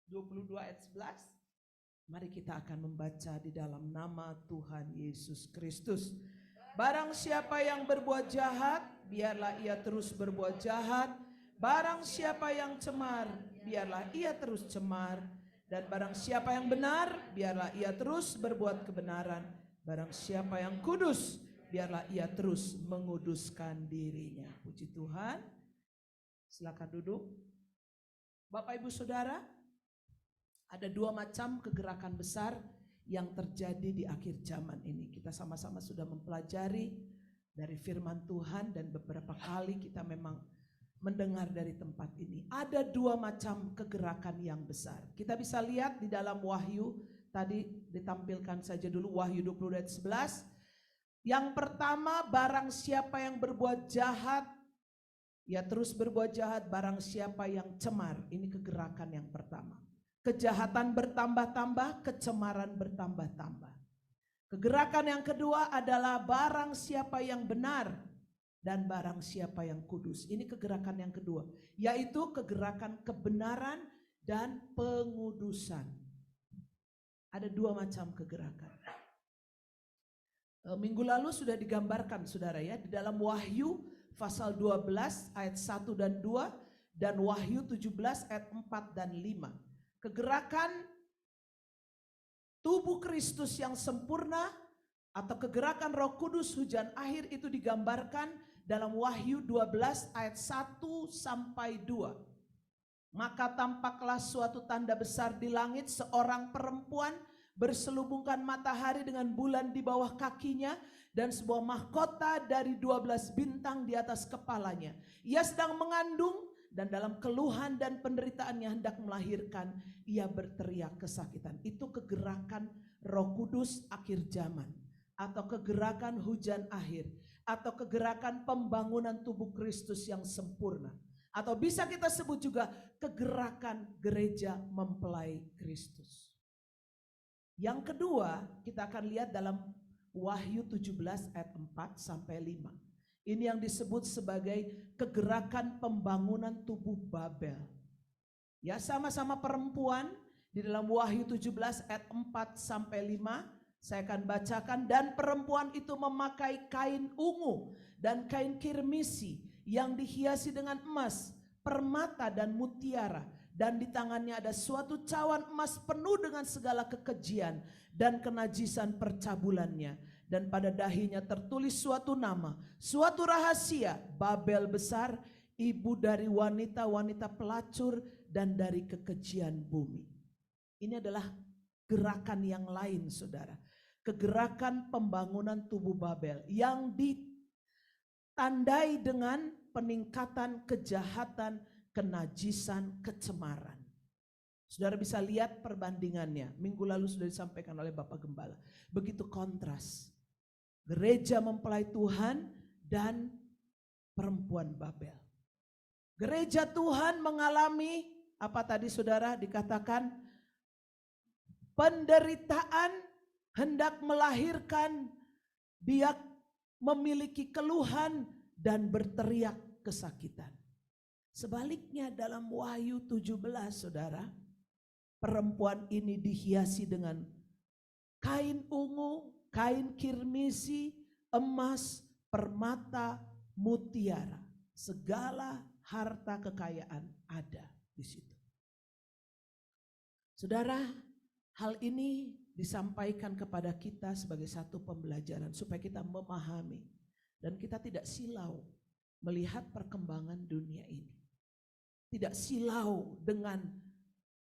22 ayat 11. Mari kita akan membaca di dalam nama Tuhan Yesus Kristus. Barang siapa yang berbuat jahat, biarlah ia terus berbuat jahat. Barang siapa yang cemar, biarlah ia terus cemar. Dan barang siapa yang benar, biarlah ia terus berbuat kebenaran. Barang siapa yang kudus, biarlah ia terus menguduskan dirinya. Puji Tuhan. Silakan duduk. Bapak Ibu Saudara, ada dua macam kegerakan besar yang terjadi di akhir zaman ini. Kita sama-sama sudah mempelajari dari firman Tuhan dan beberapa kali kita memang mendengar dari tempat ini. Ada dua macam kegerakan yang besar. Kita bisa lihat di dalam Wahyu, tadi ditampilkan saja dulu Wahyu 20 ayat 11. Yang pertama, barang siapa yang berbuat jahat, ya terus berbuat jahat. Barang siapa yang cemar, ini kegerakan yang pertama. Kejahatan bertambah-tambah, kecemaran bertambah-tambah. Kegerakan yang kedua adalah barang siapa yang benar dan barang siapa yang kudus. Ini kegerakan yang kedua, yaitu kegerakan kebenaran dan pengudusan. Ada dua macam kegerakan. Minggu lalu sudah digambarkan saudara ya, di dalam Wahyu pasal 12 ayat 1 dan 2 dan Wahyu 17 ayat 4 dan 5. Kegerakan tubuh Kristus yang sempurna atau kegerakan Roh Kudus hujan akhir itu digambarkan dalam Wahyu 12 ayat 1 sampai 2. Maka tampaklah suatu tanda besar di langit, seorang perempuan berselubungkan matahari dengan bulan di bawah kakinya dan sebuah mahkota dari 12 bintang di atas kepalanya. Ia sedang mengandung dan dalam keluhan dan penderitaannya hendak melahirkan, ia berteriak kesakitan. Itu kegerakan Roh Kudus akhir zaman, atau kegerakan hujan akhir, atau kegerakan pembangunan tubuh Kristus yang sempurna, atau bisa kita sebut juga kegerakan gereja mempelai Kristus. Yang kedua, kita akan lihat dalam Wahyu 17 ayat 4 sampai 5. Ini yang disebut sebagai kegerakan pembangunan tubuh Babel. Ya, sama-sama perempuan di dalam Wahyu 17 ayat 4 sampai 5. Saya akan bacakan. Dan perempuan itu memakai kain ungu dan kain kirmisi yang dihiasi dengan emas, permata dan mutiara. Dan di tangannya ada suatu cawan emas penuh dengan segala kekejian dan kenajisan percabulannya. Dan pada dahinya tertulis suatu nama, suatu rahasia, Babel besar, ibu dari wanita-wanita pelacur dan dari kekejian bumi. Ini adalah gerakan yang lain saudara. Kegerakan pembangunan tubuh Babel yang ditandai dengan peningkatan kejahatan, kenajisan, kecemaran. Saudara bisa lihat perbandingannya. Minggu lalu sudah disampaikan oleh Bapak Gembala. Begitu kontras. Gereja mempelai Tuhan dan perempuan Babel. Gereja Tuhan mengalami apa tadi saudara dikatakan? Penderitaan, hendak melahirkan, dia memiliki keluhan dan berteriak kesakitan. Sebaliknya dalam Wahyu 17 saudara, perempuan ini dihiasi dengan kain ungu, kain kirmisi, emas, permata, mutiara. Segala harta kekayaan ada di situ. Saudara, hal ini disampaikan kepada kita sebagai satu pembelajaran supaya kita memahami dan kita tidak silau melihat perkembangan dunia ini. Tidak silau dengan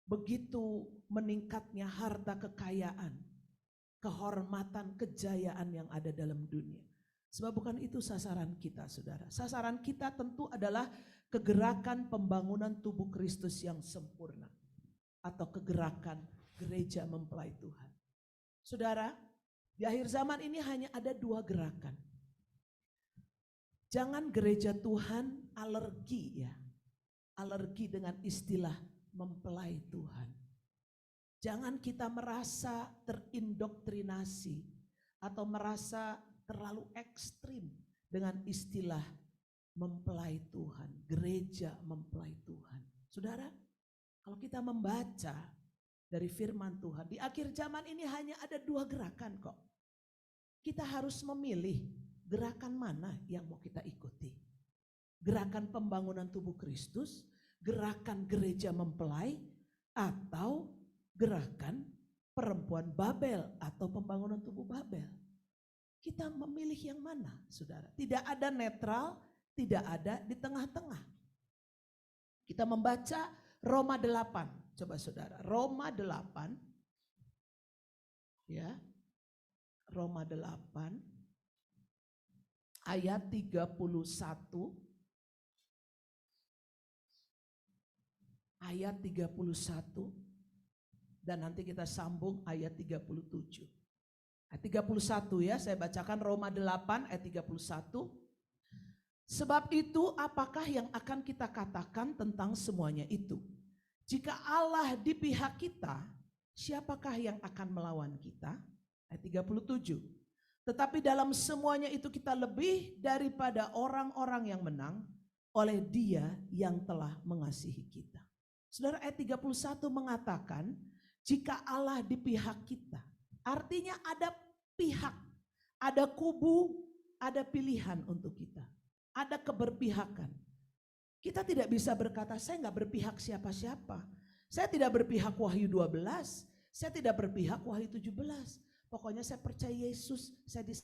begitu meningkatnya harta kekayaan, kehormatan, kejayaan yang ada dalam dunia. Sebab bukan itu sasaran kita saudara. Sasaran kita tentu adalah kegerakan pembangunan tubuh Kristus yang sempurna. Atau kegerakan gereja mempelai Tuhan. Saudara, di akhir zaman ini hanya ada dua gerakan. Jangan gereja Tuhan alergi ya. Alergi dengan istilah mempelai Tuhan. Jangan kita merasa terindoktrinasi atau merasa terlalu ekstrim dengan istilah mempelai Tuhan, gereja mempelai Tuhan. Saudara, kalau kita membaca dari firman Tuhan, di akhir zaman ini hanya ada 2 gerakan kok. Kita harus memilih gerakan mana yang mau kita ikuti. Gerakan pembangunan tubuh Kristus, gerakan gereja mempelai, atau gerakan perempuan Babel atau pembangunan tubuh Babel. Kita memilih yang mana, saudara? Tidak ada netral, tidak ada di tengah-tengah. Kita membaca Roma 8. Coba saudara, Roma 8. Ya. Roma 8 ayat 31. Ayat 31 dan nanti kita sambung ayat 37. Ayat 31 ya, saya bacakan Roma 8 ayat 31. Sebab itu apakah yang akan kita katakan tentang semuanya itu? Jika Allah di pihak kita, siapakah yang akan melawan kita? Ayat 37. Tetapi dalam semuanya itu kita lebih daripada orang-orang yang menang oleh Dia yang telah mengasihi kita. Saudara, ayat 31 mengatakan jika Allah di pihak kita, artinya ada pihak, ada kubu, ada pilihan untuk kita, ada keberpihakan. Kita tidak bisa berkata saya nggak berpihak siapa-siapa, saya tidak berpihak Wahyu 12, saya tidak berpihak Wahyu 17, pokoknya saya percaya Yesus, saya